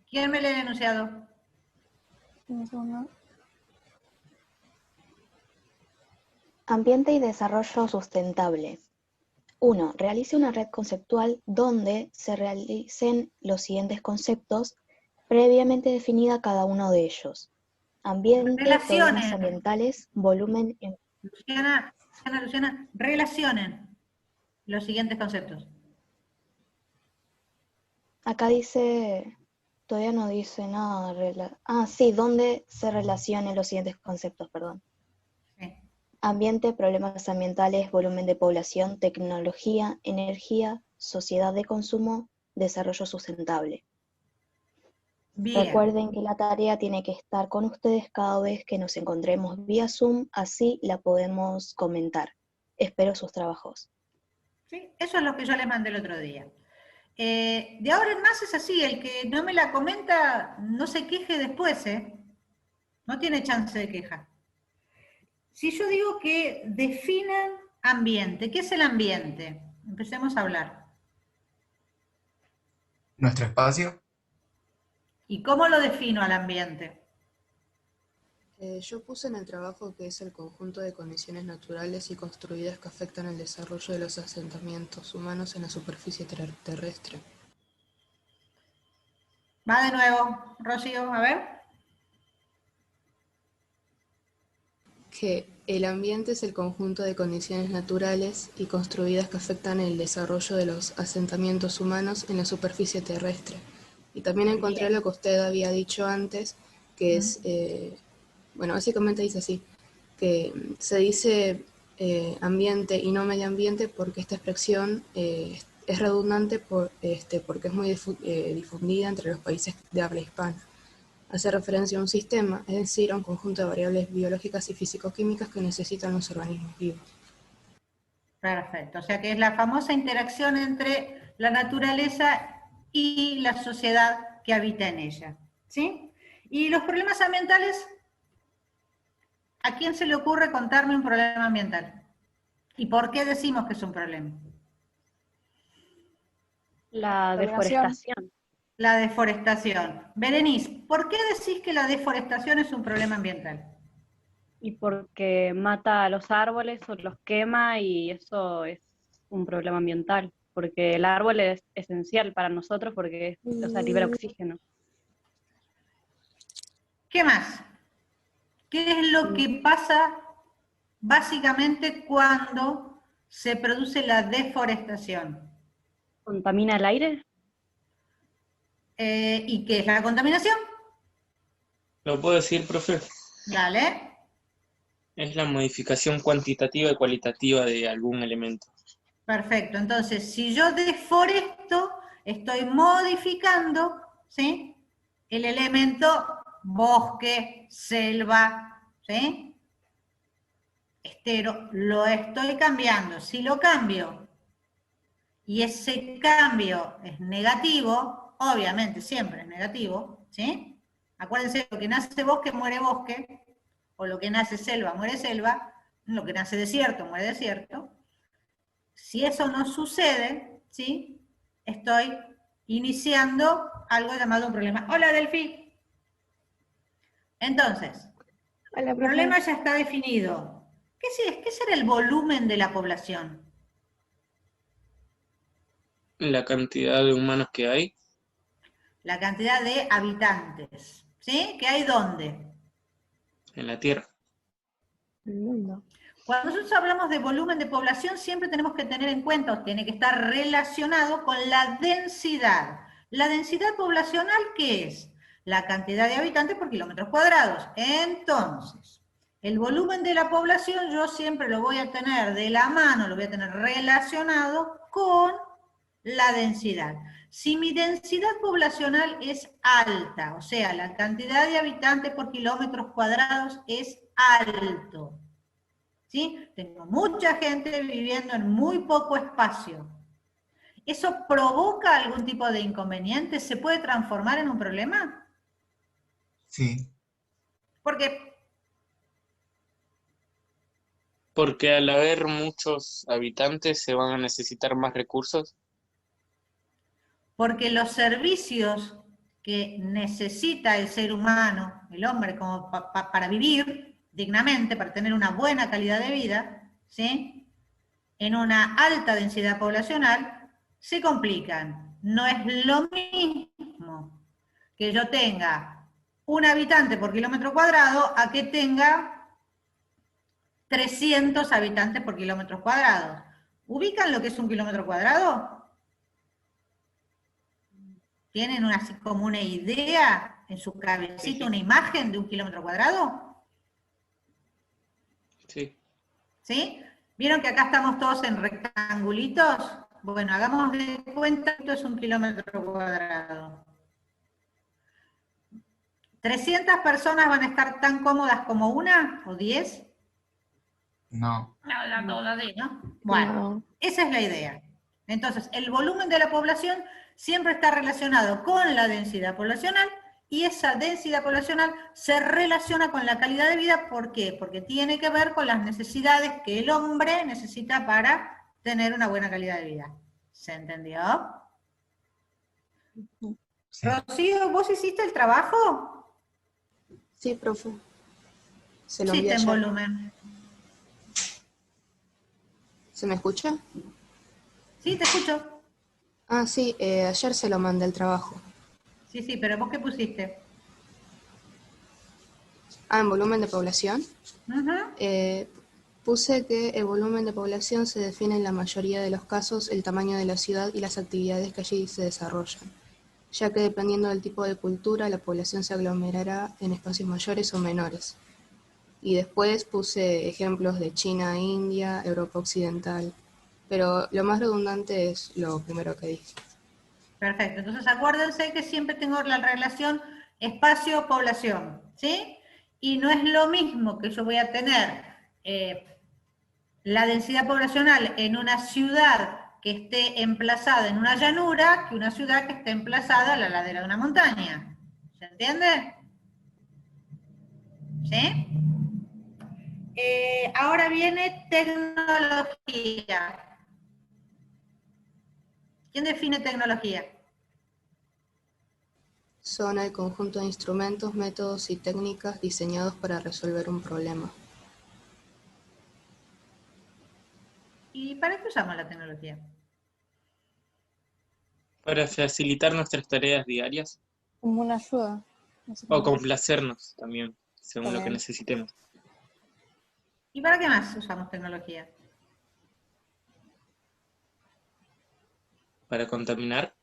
¿Quién me lee el enunciado? Un segundo. Ambiente y desarrollo sustentable. 1. Realice una red conceptual donde se realicen los siguientes conceptos previamente definida cada uno de ellos. Ambiente, problemas Relacionen. ambientales, volumen... Luciana, relacionen los siguientes conceptos. Acá dice, todavía no dice nada. Sí, donde se relacionen los siguientes conceptos, perdón. Sí. Ambiente, problemas ambientales, volumen de población, tecnología, energía, sociedad de consumo, desarrollo sustentable. Bien. Recuerden que la tarea tiene que estar con ustedes cada vez que nos encontremos vía Zoom, así la podemos comentar. Espero sus trabajos. ¿Sí? Eso es lo que yo les mandé el otro día. De ahora en más es así, el que no me la comenta no se queje después, ¿eh? No tiene chance de queja. Si yo digo que definan ambiente, ¿qué es el ambiente? Empecemos a hablar. Nuestro espacio. ¿Y cómo lo defino al ambiente? Yo puse en el trabajo que es el conjunto de condiciones naturales y construidas que afectan el desarrollo de los asentamientos humanos en la superficie terrestre. Va de nuevo, Rocío, a ver. Que el ambiente es el conjunto de condiciones naturales y construidas que afectan el desarrollo de los asentamientos humanos en la superficie terrestre. Y también encontré lo que usted había dicho antes, que es, bueno, básicamente dice así, que se dice ambiente y no medio ambiente porque esta expresión es redundante porque es muy difundida entre los países de habla hispana. Hace referencia a un sistema, es decir, a un conjunto de variables biológicas y físico-químicas que necesitan los organismos vivos. Perfecto, o sea que es la famosa interacción entre la naturaleza y la sociedad que habita en ella, ¿sí? Y los problemas ambientales, ¿a quién se le ocurre contarme un problema ambiental? ¿Y por qué decimos que es un problema? La deforestación. La deforestación. Berenice, ¿por qué decís que la deforestación es un problema ambiental? Y porque mata a los árboles o los quema y eso es un problema ambiental. Porque el árbol es esencial para nosotros porque libera oxígeno. ¿Qué más? ¿Qué es lo que pasa básicamente cuando se produce la deforestación? ¿Contamina el aire? ¿Y qué es la contaminación? ¿Lo puedo decir, profe? Dale. Es la modificación cuantitativa y cualitativa de algún elemento. Perfecto. Entonces, si yo deforesto, estoy modificando, ¿sí?, el elemento bosque, selva, ¿sí?, estero, lo estoy cambiando. Si lo cambio y ese cambio es negativo, obviamente siempre es negativo, ¿sí? Acuérdense, lo que nace bosque muere bosque, o lo que nace selva muere selva, lo que nace desierto muere desierto. Si eso no sucede, ¿sí?, estoy iniciando algo llamado un problema. Hola, Delphi. Entonces, Hola, el problema ya está definido. ¿Qué será el volumen de la población? La cantidad de humanos que hay. La cantidad de habitantes, ¿sí? ¿Qué hay dónde? En la Tierra. El mundo. Cuando nosotros hablamos de volumen de población, siempre tenemos que tener en cuenta, o tiene que estar relacionado con la densidad. ¿La densidad poblacional qué es? La cantidad de habitantes por kilómetros cuadrados. Entonces, el volumen de la población yo siempre lo voy a tener de la mano, lo voy a tener relacionado con la densidad. Si mi densidad poblacional es alta, o sea, la cantidad de habitantes por kilómetros cuadrados es alto, ¿sí? Tengo mucha gente viviendo en muy poco espacio. ¿Eso provoca algún tipo de inconveniente? ¿Se puede transformar en un problema? Sí. ¿Por qué? Porque al haber muchos habitantes se van a necesitar más recursos. Porque los servicios que necesita el ser humano, el hombre, como para vivir dignamente, para tener una buena calidad de vida, ¿sí? En una alta densidad poblacional, se complican. No es lo mismo que yo tenga un habitante por kilómetro cuadrado a que tenga 300 habitantes por kilómetro cuadrado. ¿Ubican lo que es un kilómetro cuadrado? ¿Tienen así como una idea en su cabecita, una imagen de un kilómetro cuadrado? Sí. ¿Sí? ¿Vieron que acá estamos todos en rectangulitos? Bueno, hagamos de cuenta que esto es un kilómetro cuadrado. ¿300 personas van a estar tan cómodas como una? ¿O 10? No. ¿No? Bueno, esa es la idea. Entonces, el volumen de la población siempre está relacionado con la densidad poblacional, y esa densidad poblacional se relaciona con la calidad de vida. ¿Por qué? Porque tiene que ver con las necesidades que el hombre necesita para tener una buena calidad de vida. ¿Se entendió? Sí. Rocío, ¿vos hiciste el trabajo? Sí, profe. Se lo Sí, envié en ayer. volumen. ¿Se me escucha? Sí, te escucho. Ah, sí, ayer se lo mandé el trabajo. Sí, sí, pero ¿vos qué pusiste? Ah, en volumen de población. Ujú. Puse que el volumen de población se define en la mayoría de los casos el tamaño de la ciudad y las actividades que allí se desarrollan, ya que dependiendo del tipo de cultura, la población se aglomerará en espacios mayores o menores. Y después puse ejemplos de China, India, Europa Occidental, pero lo más redundante es lo primero que dije. Perfecto, entonces acuérdense que siempre tengo la relación espacio-población, ¿sí? Y no es lo mismo que yo voy a tener la densidad poblacional en una ciudad que esté emplazada en una llanura que una ciudad que esté emplazada a la ladera de una montaña. ¿Se entiende? ¿Sí? Ahora viene tecnología. ¿Quién define tecnología? Son el conjunto de instrumentos, métodos y técnicas diseñados para resolver un problema. ¿Y para qué usamos la tecnología? Para facilitar nuestras tareas diarias Como una ayuda. o complacernos también, según lo que También. necesitemos. ¿Y para qué más usamos tecnología? Para contaminar,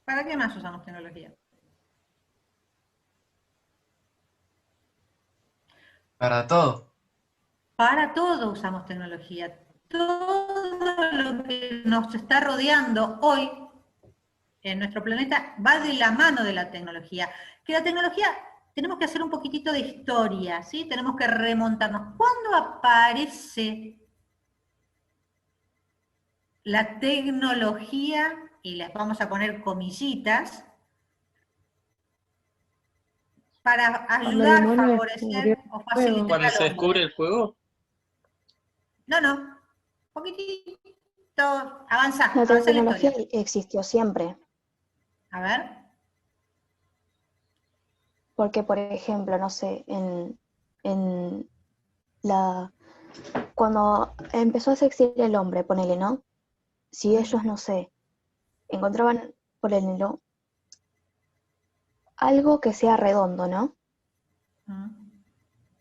¿Para qué más usamos tecnología? Para todo. Para todo usamos tecnología. Todo lo que nos está rodeando hoy en nuestro planeta va de la mano de la tecnología. Que la tecnología, tenemos que hacer un poquitito de historia, ¿sí? Tenemos que remontarnos. ¿Cuándo aparece la tecnología? Y les vamos a poner comillitas, para ayudar, favorecer o facilitar cuando al se hombre. descubre el fuego, No, un poquitito, avanza La la tecnología historia. existió siempre, A ver. porque por ejemplo, no sé, en la cuando empezó a existir el hombre, ponele, ¿no? Si ellos, no sé, encontraban, ponele, ¿no? Algo que sea redondo, ¿no?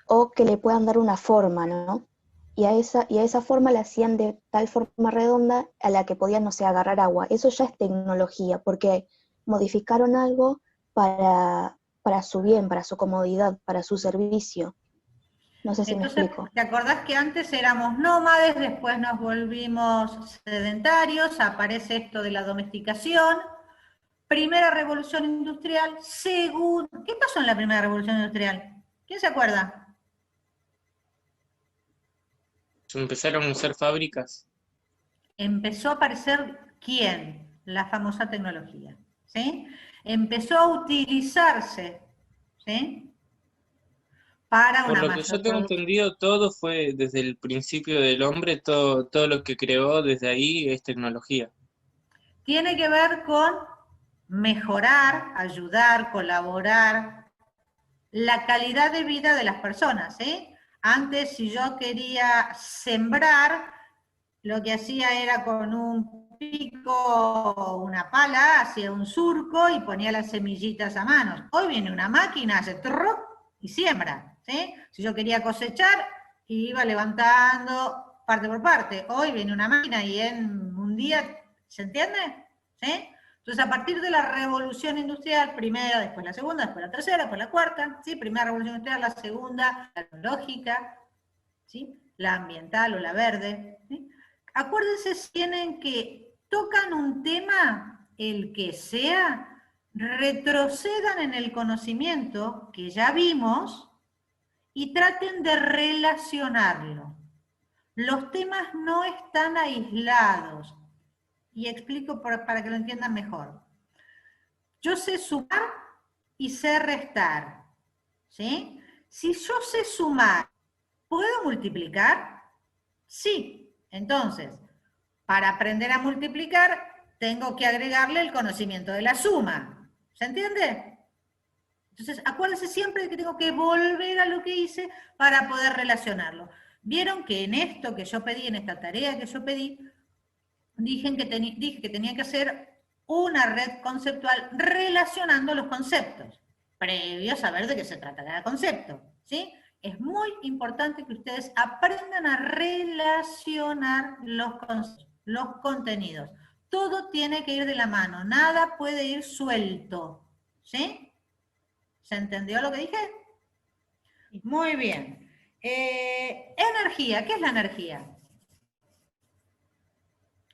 O que le puedan dar una forma, ¿no? Y a esa forma la hacían de tal forma redonda a la que podían, no sé, agarrar agua. Eso ya es tecnología, porque modificaron algo para su bien, para su comodidad, para su servicio. No sé si me Entonces, explico. ¿te acordás que antes éramos nómades, después nos volvimos sedentarios, aparece esto de la domesticación, primera revolución industrial, segunda... ¿Qué pasó en la primera revolución industrial? ¿Quién se acuerda? empezaron a usar fábricas. Empezó a aparecer, ¿quién? La famosa tecnología, ¿sí? Empezó a utilizarse, ¿sí? Para Por una lo que yo mayor tengo producción. entendido, todo fue desde el principio del hombre, todo lo que creó desde ahí es tecnología. Tiene que ver con mejorar, ayudar, colaborar, la calidad de vida de las personas, ¿sí? Antes, si yo quería sembrar, lo que hacía era con un pico o una pala, hacía un surco y ponía las semillitas a mano. Hoy viene una máquina, hace trrr y siembra, ¿sí? Si yo quería cosechar, iba levantando parte por parte. Hoy viene una máquina y en un día, ¿se entiende? ¿Sí? Entonces, a partir de la revolución industrial, primera, después la segunda, después la tercera, después la cuarta, ¿sí? Primera revolución industrial, la segunda, la tecnológica, ¿sí? La ambiental o la verde, ¿sí? Acuérdense, tienen que tocan un tema, el que sea, retrocedan en el conocimiento que ya vimos y traten de relacionarlo. Los temas no están aislados. Y explico para que lo entiendan mejor. Yo sé sumar y sé restar, ¿sí? Si yo sé sumar, ¿puedo multiplicar? Sí. Entonces, para aprender a multiplicar, tengo que agregarle el conocimiento de la suma. ¿Se entiende? Entonces, acuérdense siempre de que tengo que volver a lo que hice para poder relacionarlo. Vieron que en esto que yo pedí, en esta tarea que yo pedí, dije que tenía que hacer una red conceptual relacionando los conceptos, previo a saber de qué se trata cada concepto, ¿sí? Es muy importante que ustedes aprendan a relacionar los contenidos. Todo tiene que ir de la mano, nada puede ir suelto, ¿sí? ¿Se entendió lo que dije? Muy bien. Energía, ¿qué es la energía?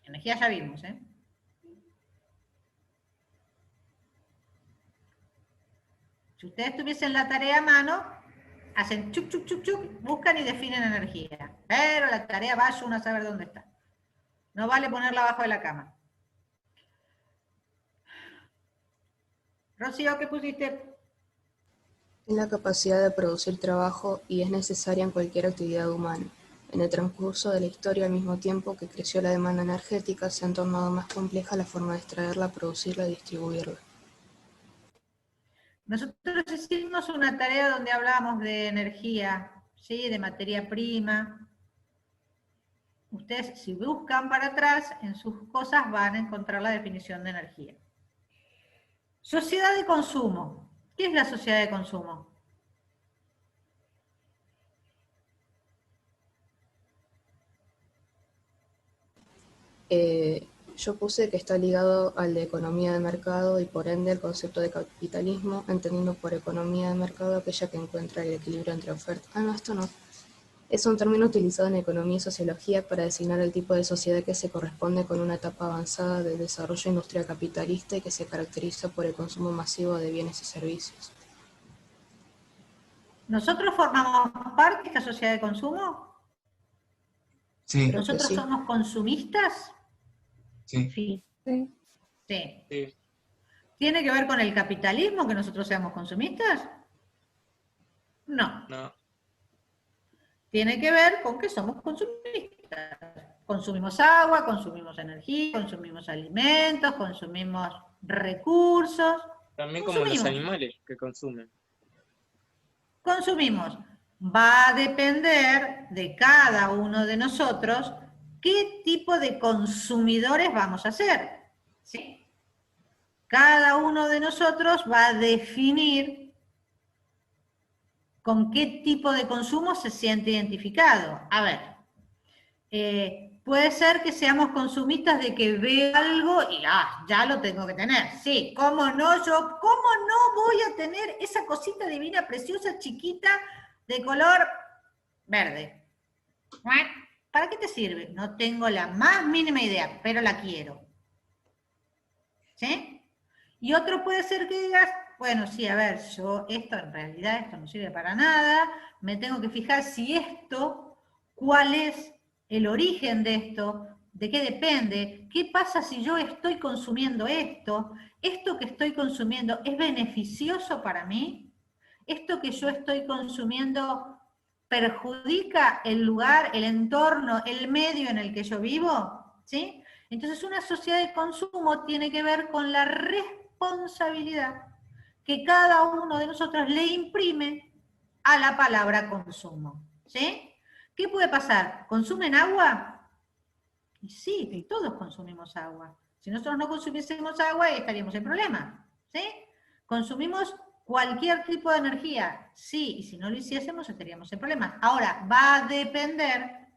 Energía ya vimos, ¿eh? Si ustedes tuviesen la tarea a mano, hacen chuc, chuc, chuc, chuc, buscan y definen energía. Pero la tarea vaya uno a saber dónde está. No vale ponerla abajo de la cama. Rocío, ¿qué pusiste? Es la capacidad de producir trabajo y es necesaria en cualquier actividad humana. En el transcurso de la historia, al mismo tiempo que creció la demanda energética, se ha tornado más compleja la forma de extraerla, producirla y distribuirla. Nosotros hicimos una tarea donde hablábamos de energía, ¿sí? De materia prima. Ustedes, si buscan para atrás, en sus cosas van a encontrar la definición de energía. Sociedad de consumo. ¿Qué es la sociedad de consumo? Yo puse que está ligado al de economía de mercado y por ende el concepto de capitalismo, entendiendo por economía de mercado aquella que encuentra el equilibrio entre oferta. Ah, no, esto no. Es un término utilizado en economía y sociología para designar el tipo de sociedad que se corresponde con una etapa avanzada del desarrollo industrial capitalista y que se caracteriza por el consumo masivo de bienes y servicios. ¿Nosotros formamos parte de esta sociedad de consumo? Sí, ¿Nosotros sí. somos consumistas? sí. Sí. Sí. Sí. ¿Tiene que ver con el capitalismo que nosotros seamos consumistas? No. No. Tiene que ver con que somos consumistas. Consumimos agua, consumimos energía, consumimos alimentos, consumimos recursos. También como los animales que consumen. Consumimos. Va a depender de cada uno de nosotros qué tipo de consumidores vamos a ser. ¿Sí? Cada uno de nosotros va a definir con qué tipo de consumo se siente identificado. A ver, puede ser que seamos consumistas de que veo algo y ya lo tengo que tener. Sí, ¿cómo no? ¿Cómo no voy a tener esa cosita divina, preciosa, chiquita, de color verde? ¿Para qué te sirve? No tengo la más mínima idea, pero la quiero. ¿Sí? Y otro puede ser que digas, bueno, sí, a ver, yo esto en realidad esto no sirve para nada, me tengo que fijar si esto, cuál es el origen de esto, de qué depende, qué pasa si yo estoy consumiendo esto que estoy consumiendo es beneficioso para mí, esto que yo estoy consumiendo perjudica el lugar, el entorno, el medio en el que yo vivo, ¿sí? Entonces una sociedad de consumo tiene que ver con la responsabilidad responsabilidad que cada uno de nosotros le imprime a la palabra consumo. ¿Sí? ¿Qué puede pasar? ¿Consumen agua? Y sí, todos consumimos agua. Si nosotros no consumiésemos agua, estaríamos en problemas. ¿Sí? Consumimos cualquier tipo de energía. Sí, y si no lo hiciésemos, estaríamos en problemas. Ahora, va a depender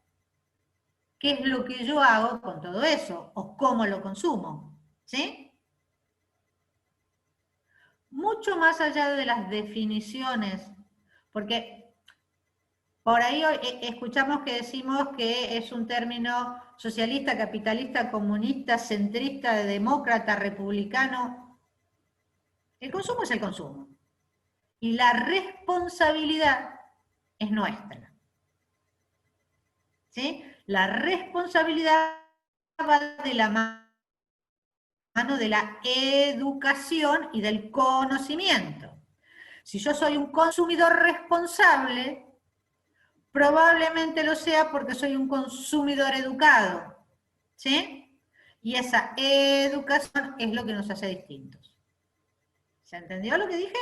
qué es lo que yo hago con todo eso, o cómo lo consumo. ¿Sí? Mucho más allá de las definiciones, porque por ahí escuchamos que decimos que es un término socialista, capitalista, comunista, centrista, demócrata, republicano. El consumo es el consumo. Y la responsabilidad es nuestra. ¿Sí? La responsabilidad va de la mano de la educación y del conocimiento. Si yo soy un consumidor responsable, probablemente lo sea porque soy un consumidor educado. ¿Sí? Y esa educación es lo que nos hace distintos. ¿Se entendió lo que dije?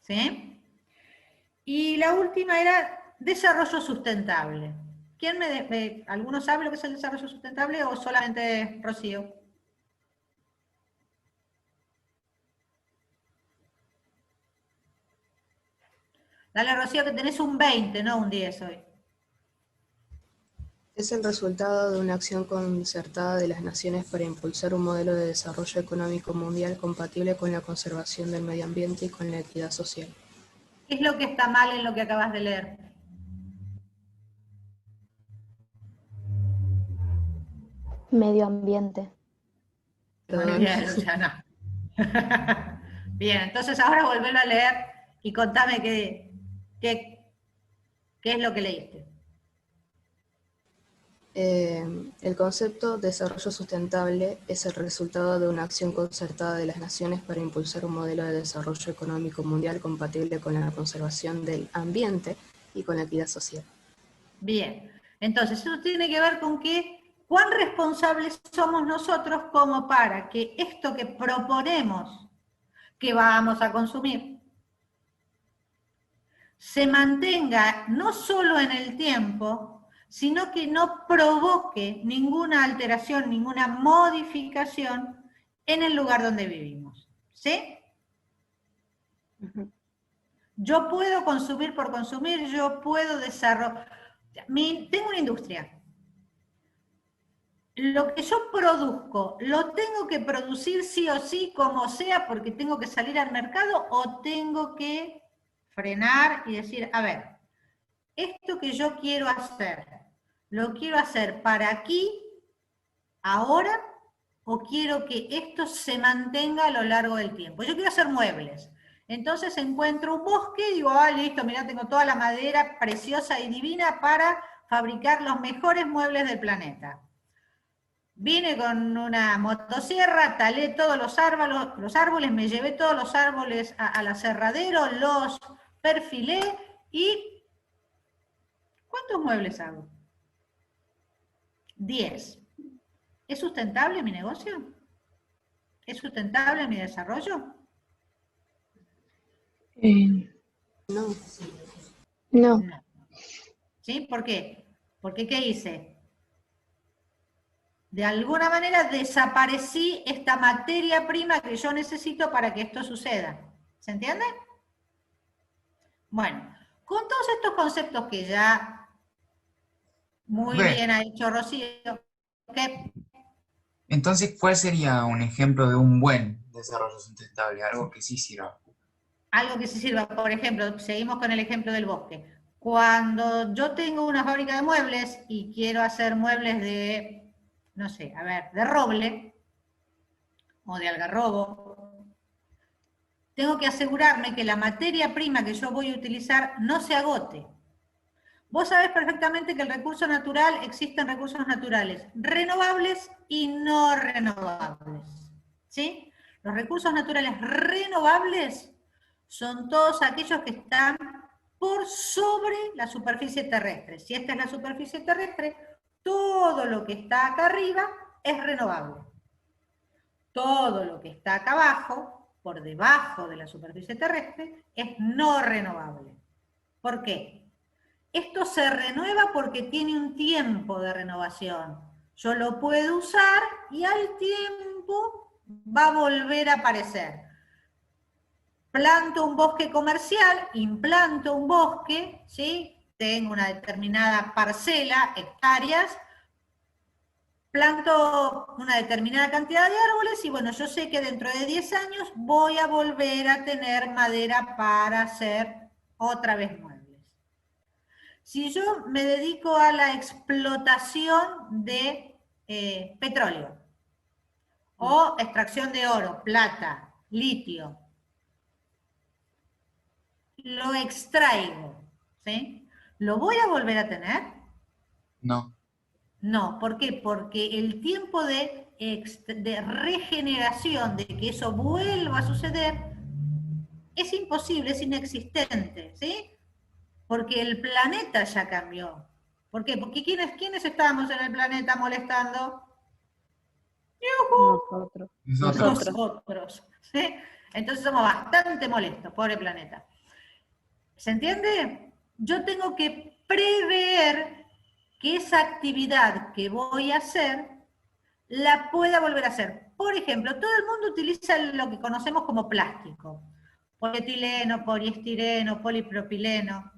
¿Sí? Y la última era desarrollo sustentable. ¿Quién ¿alguno sabe lo que es el desarrollo sustentable o solamente Rocío? Dale, Rocío, que tenés un 20, no un 10 hoy. Es el resultado de una acción concertada de las naciones para impulsar un modelo de desarrollo económico mundial compatible con la conservación del medio ambiente y con la equidad social. ¿Qué es lo que está mal en lo que acabas de leer? Medio ambiente. Perdón. Muy bien, Luciana. Bien, entonces ahora volvelo a leer y contame qué es lo que leíste. El concepto desarrollo sustentable es el resultado de una acción concertada de las naciones para impulsar un modelo de desarrollo económico mundial compatible con la conservación del ambiente y con la equidad social. Bien, entonces eso tiene que ver con cuán responsables somos nosotros como para que esto que proponemos que vamos a consumir se mantenga no solo en el tiempo, sino que no provoque ninguna alteración, ninguna modificación en el lugar donde vivimos. ¿Sí? Yo puedo consumir por consumir, yo puedo desarrollar. Tengo una industria. Lo que yo produzco, ¿lo tengo que producir sí o sí, como sea, porque tengo que salir al mercado, o tengo que frenar y decir, a ver, esto que yo quiero hacer, ¿lo quiero hacer para aquí, ahora, o quiero que esto se mantenga a lo largo del tiempo? Yo quiero hacer muebles. Entonces encuentro un bosque y digo, ah, listo, mirá, tengo toda la madera preciosa y divina para fabricar los mejores muebles del planeta. Vine con una motosierra, talé todos los árboles, me llevé todos los árboles al aserradero, los perfilé y... ¿cuántos muebles hago? 10. ¿Es sustentable mi negocio? ¿Es sustentable mi desarrollo? No. No. No. ¿Sí? ¿Por qué? Porque ¿qué hice? De alguna manera desaparecí esta materia prima que yo necesito para que esto suceda. ¿Se entiende? Bueno, con todos estos conceptos que ya muy bien ha hecho Rocío, ¿qué? Entonces, ¿cuál sería un ejemplo de un buen desarrollo sustentable? Algo que sí sirva. Algo que se sirva, por ejemplo, seguimos con el ejemplo del bosque. Cuando yo tengo una fábrica de muebles y quiero hacer muebles de, no sé, a ver, de roble o de algarrobo, tengo que asegurarme que la materia prima que yo voy a utilizar no se agote. Vos sabés perfectamente que el recurso natural, existen recursos naturales renovables y no renovables. ¿Sí? Los recursos naturales renovables son todos aquellos que están por sobre la superficie terrestre. Si esta es la superficie terrestre, todo lo que está acá arriba es renovable. Todo lo que está acá abajo, por debajo de la superficie terrestre, es no renovable. ¿Por qué? Esto se renueva porque tiene un tiempo de renovación. Yo lo puedo usar y al tiempo va a volver a aparecer. Planto un bosque comercial, implanto un bosque, ¿sí? Tengo una determinada parcela, hectáreas, planto una determinada cantidad de árboles y bueno, yo sé que dentro de 10 años voy a volver a tener madera para hacer otra vez muebles. Si yo me dedico a la explotación de petróleo o extracción de oro, plata, litio, lo extraigo, ¿sí? ¿Lo voy a volver a tener? No. No, ¿por qué? Porque el tiempo de regeneración, de que eso vuelva a suceder, es imposible, es inexistente, ¿sí? Porque el planeta ya cambió. ¿Por qué? Porque ¿quiénes estábamos en el planeta molestando? Nosotros. Nosotros, ¿sí? Entonces somos bastante molestos, pobre planeta. ¿Se entiende? Yo tengo que prever que esa actividad que voy a hacer la pueda volver a hacer. Por ejemplo, todo el mundo utiliza lo que conocemos como plástico. Polietileno, poliestireno, polipropileno.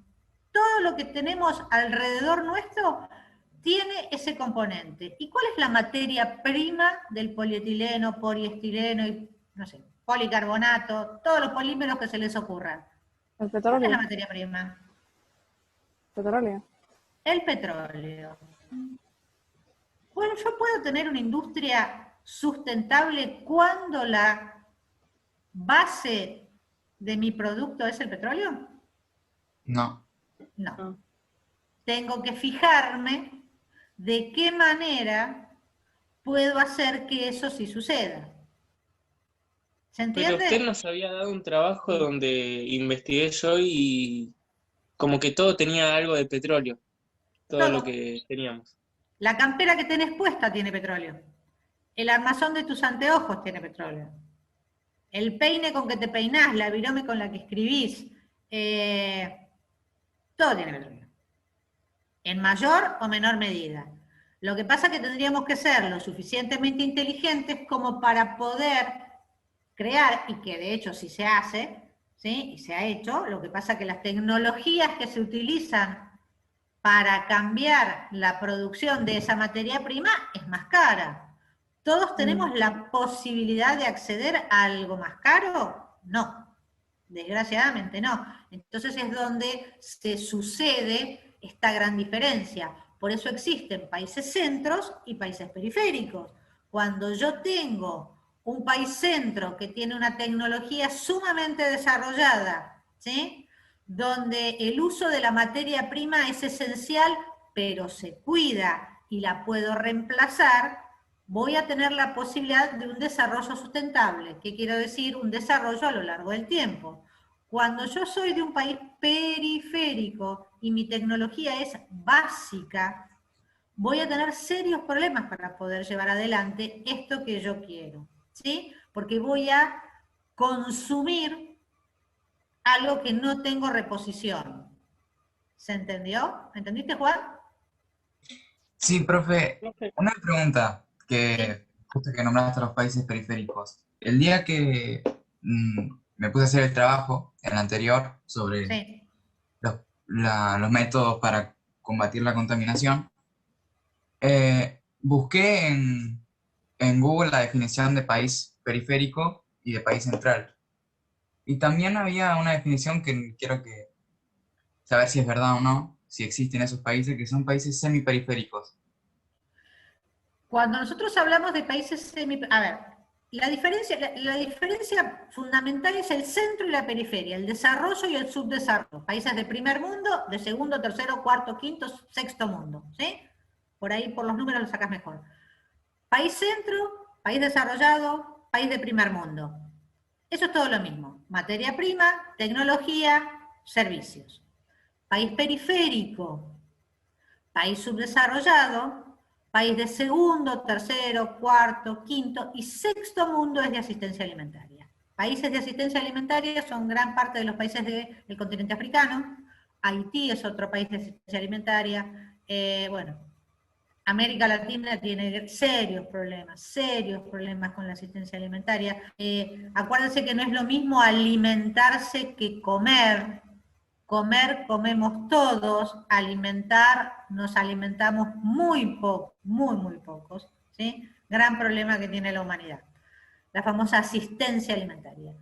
Todo lo que tenemos alrededor nuestro tiene ese componente. ¿Y cuál es la materia prima del polietileno, poliestireno y, no sé, policarbonato, todos los polímeros que se les ocurran? El ¿Cuál es petróleo. la materia prima? Petróleo. El petróleo. Bueno, yo puedo tener una industria sustentable cuando la base de mi producto es el petróleo. No. No. Tengo que fijarme de qué manera puedo hacer que eso sí suceda. ¿Se Pero entiende? usted nos había dado un trabajo donde investigué yo y como que todo tenía algo de petróleo, todo Todo. lo que teníamos. La campera que tenés puesta tiene petróleo. El armazón de tus anteojos tiene petróleo. El peine con que te peinás, la virome con la que escribís, todo tiene petróleo. En mayor o menor medida. Lo que pasa es que tendríamos que ser lo suficientemente inteligentes como para poder crear, y que de hecho sí se hace, ¿sí? Y se ha hecho, lo que pasa es que las tecnologías que se utilizan para cambiar la producción de esa materia prima es más cara. ¿Todos tenemos la posibilidad de acceder a algo más caro? No, desgraciadamente no. Entonces es donde se sucede esta gran diferencia. Por eso existen países centros y países periféricos. Cuando yo tengo un país centro que tiene una tecnología sumamente desarrollada, ¿sí? Donde el uso de la materia prima es esencial, pero se cuida y la puedo reemplazar, voy a tener la posibilidad de un desarrollo sustentable. ¿Qué quiero decir? Un desarrollo a lo largo del tiempo. Cuando yo soy de un país periférico y mi tecnología es básica, voy a tener serios problemas para poder llevar adelante esto que yo quiero, ¿sí? Porque voy a consumir algo que no tengo reposición. ¿Se entendió? ¿Entendiste, Juan? Sí, profe, Profe, una pregunta Sí. que justo que nombraste a los países periféricos. El día que me puse a hacer el trabajo, el anterior, sobre Sí. los métodos para combatir la contaminación, busqué en Google la definición de país periférico y de país central. Y también había una definición que quiero saber si es verdad o no, si existen esos países, que son países semiperiféricos. Cuando nosotros hablamos de países a ver, la diferencia fundamental es el centro y la periferia, el desarrollo y el subdesarrollo. Países de primer mundo, de segundo, tercero, cuarto, quinto, sexto mundo, ¿sí? Por ahí, por los números lo sacas mejor. País centro, país desarrollado, país de primer mundo. Eso es todo lo mismo. Materia prima, tecnología, servicios. País periférico, país subdesarrollado, País de segundo, tercero, cuarto, quinto y sexto mundo es de asistencia alimentaria. Países de asistencia alimentaria son gran parte de los países del continente africano. Haití es otro país de asistencia alimentaria. Bueno, América Latina tiene serios problemas con la asistencia alimentaria. Acuérdense que no es lo mismo alimentarse que comer. Comer, comemos todos, alimentar, nos alimentamos muy poco, muy pocos, ¿sí? Gran problema que tiene la humanidad, la famosa asistencia alimentaria.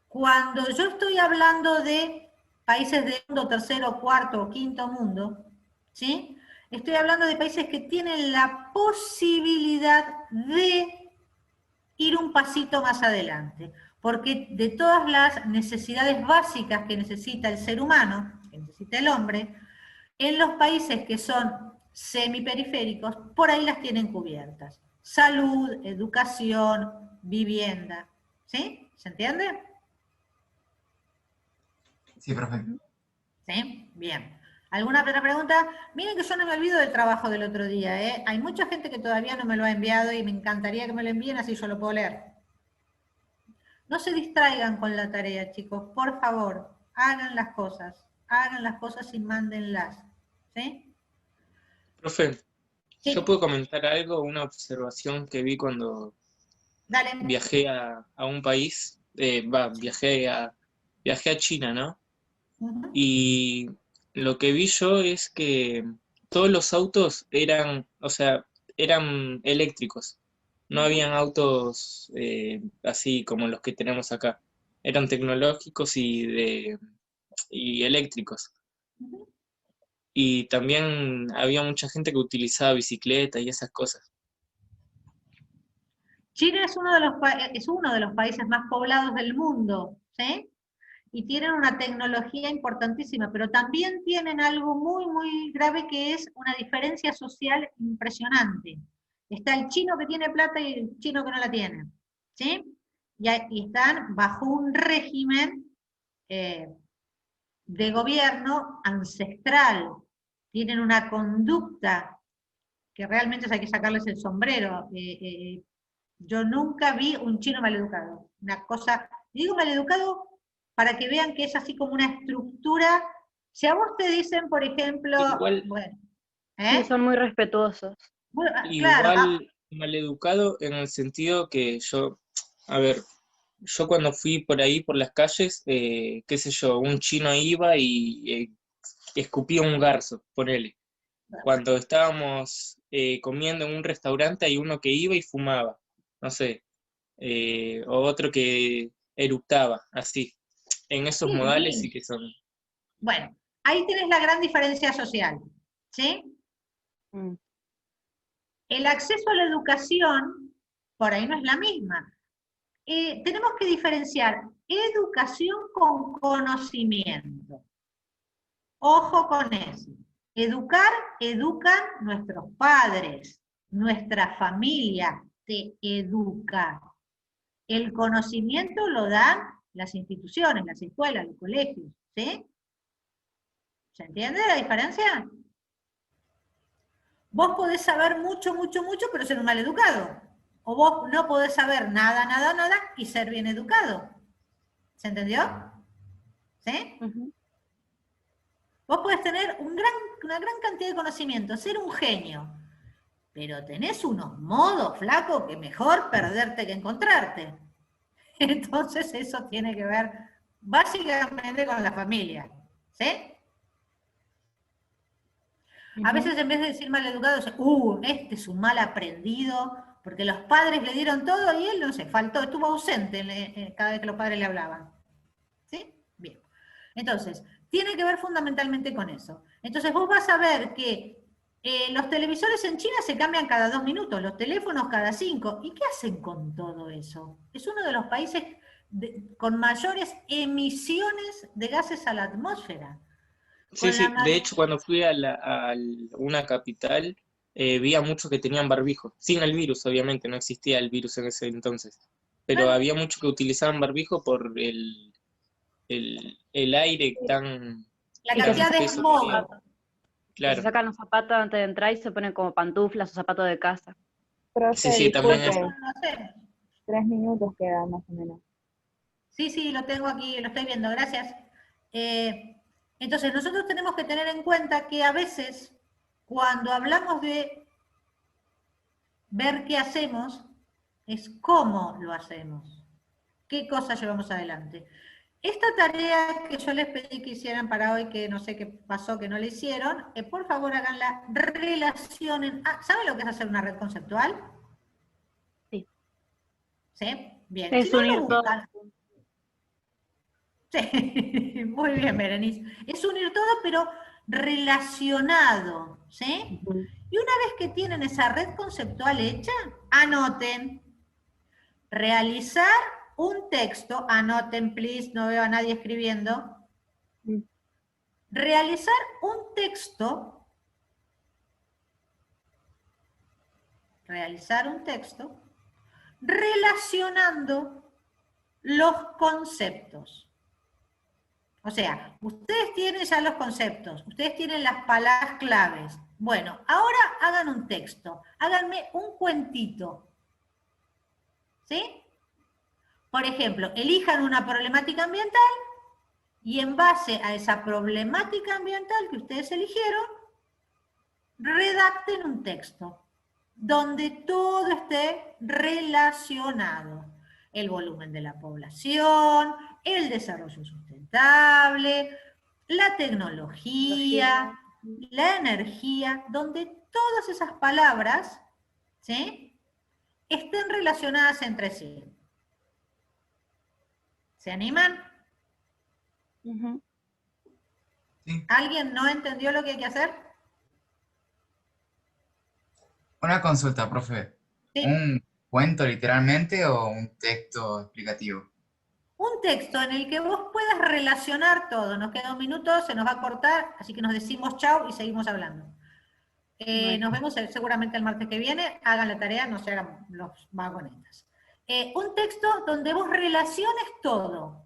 Cuando yo estoy hablando de países de segundo, tercero, cuarto o quinto mundo, ¿sí? Estoy hablando de países que tienen la posibilidad de ir un pasito más adelante, porque de todas las necesidades básicas que necesita el ser humano, que necesita el hombre, en los países que son semiperiféricos, por ahí las tienen cubiertas. Salud, educación, vivienda. ¿Sí? ¿Se entiende? Sí, profe. ¿Sí? Bien. ¿Alguna otra pregunta? Miren que yo no me olvido del trabajo del otro día, ¿eh? Hay mucha gente que todavía no me lo ha enviado y me encantaría que me lo envíen, así yo lo puedo leer. No se distraigan con la tarea, chicos, por favor, hagan las cosas y mándenlas, ¿sí? Profe, Sí. ¿yo puedo comentar algo, una observación que vi cuando Dale. viajé a un país? Viajé a China, ¿no? Uh-huh. Y lo que vi yo es que todos los autos eran eléctricos. No habían autos así como los que tenemos acá. Eran tecnológicos y eléctricos. Uh-huh. Y también había mucha gente que utilizaba bicicleta y esas cosas. China es uno de los países más poblados del mundo, ¿sí? Y tienen una tecnología importantísima, pero también tienen algo muy grave que es una diferencia social impresionante. Está el chino que tiene plata y el chino que no la tiene, ¿sí? Y están bajo un régimen de gobierno ancestral. Tienen una conducta que realmente hay que sacarles el sombrero. Yo nunca vi un chino maleducado. Una cosa, digo maleducado para que vean que es así como una estructura. Si a vos te dicen, por ejemplo, Igual, bueno, Sí, son muy respetuosos. bueno, claro, igual maleducado en el sentido que yo cuando fui por ahí por las calles, qué sé yo, un chino iba y escupía un garzo, ponele. Cuando estábamos comiendo en un restaurante hay uno que iba y fumaba, no sé, o otro que eructaba, así. En esos modales sí que son. bueno, ahí tenés la gran diferencia social, ¿sí? Mm. El acceso a la educación, por ahí no es la misma. Tenemos que diferenciar educación con conocimiento. Ojo con eso. Educan nuestros padres, nuestra familia te educa. El conocimiento lo dan las instituciones, las escuelas, los colegios, ¿sí? ¿Se entiende la diferencia? Vos podés saber mucho, pero ser un mal educado. O vos no podés saber nada, y ser bien educado. ¿Se entendió? ¿Sí? Uh-huh. Vos podés tener una gran cantidad de conocimiento, ser un genio, pero tenés unos modos, flaco, que mejor perderte que encontrarte. Entonces eso tiene que ver básicamente con la familia, ¿sí? A veces en vez de decir mal educado, este es un mal aprendido, porque los padres le dieron todo y él, no sé, estuvo ausente cada vez que los padres le hablaban. ¿Sí? Bien. Entonces, tiene que ver fundamentalmente con eso. Entonces vos vas a ver que los televisores en China se cambian cada 2 minutos, los teléfonos cada 5. ¿Y qué hacen con todo eso? Es uno de los países con mayores emisiones de gases a la atmósfera. Sí, de hecho cuando fui a una capital, vi a muchos que tenían barbijo, sin el virus, obviamente, no existía el virus en ese entonces, pero había muchos que utilizaban barbijo por el aire tan... La cantidad de smog. Que se Claro. sacan los zapatos antes de entrar y se ponen como pantuflas o zapatos de casa. Profe, Sí, también disculpe, eso. No sé. 3 minutos quedan más o menos. Sí, sí, lo tengo aquí, lo estoy viendo, gracias. Entonces, nosotros tenemos que tener en cuenta que a veces, cuando hablamos de ver qué hacemos, es cómo lo hacemos, qué cosas llevamos adelante. Esta tarea que yo les pedí que hicieran para hoy, que no sé qué pasó, que no la hicieron, por favor háganla, relacionen. ¿Saben lo que es hacer una red conceptual? Sí. ¿Sí? Bien. Si Es no lo unir todo. buscan. Sí, muy bien, Berenice. Es unir todo, pero relacionado, ¿sí? Ujú. Y una vez que tienen esa red conceptual hecha, anoten. Realizar un texto, anoten, please, no veo a nadie escribiendo. Mm. Realizar un texto, relacionando los conceptos. O sea, ustedes tienen ya los conceptos, ustedes tienen las palabras claves. Bueno, ahora hagan un texto, háganme un cuentito. ¿Sí? Por ejemplo, elijan una problemática ambiental y en base a esa problemática ambiental que ustedes eligieron, redacten un texto donde todo esté relacionado. El volumen de la población, el desarrollo sustentable, la tecnología, la energía, donde todas esas palabras, ¿sí?, estén relacionadas entre sí. ¿Se animan? Ujú. Sí. ¿Alguien no entendió lo que hay que hacer? Una consulta, profe. Sí. ¿Un cuento literalmente o un texto explicativo? Un texto en el que vos puedas relacionar todo. Nos queda un minuto, se nos va a cortar, así que nos decimos chau y seguimos hablando. Bueno. Nos vemos seguramente el martes que viene. Hagan la tarea, no se hagan los vagonetas. Un texto donde vos relaciones todo.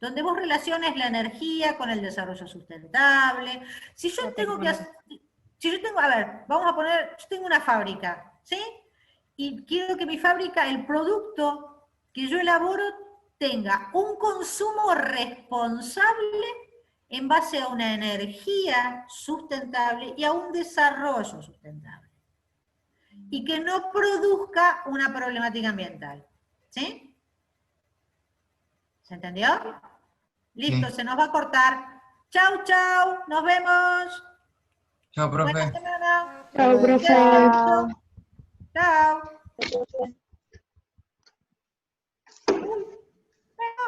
Donde vos relaciones la energía con el desarrollo sustentable. Si yo tengo que hacer... Si yo tengo, a ver, vamos a poner, yo tengo una fábrica, ¿sí? Y quiero que mi fábrica, el producto que yo elaboro, tenga un consumo responsable en base a una energía sustentable y a un desarrollo sustentable. Y que no produzca una problemática ambiental. ¿Sí? ¿Se entendió? Listo, Sí. se nos va a cortar. Chau, chau, nos vemos. Chao, Buena profe. semana. Chao, profe. Chao. Chao.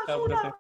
Chao, profe.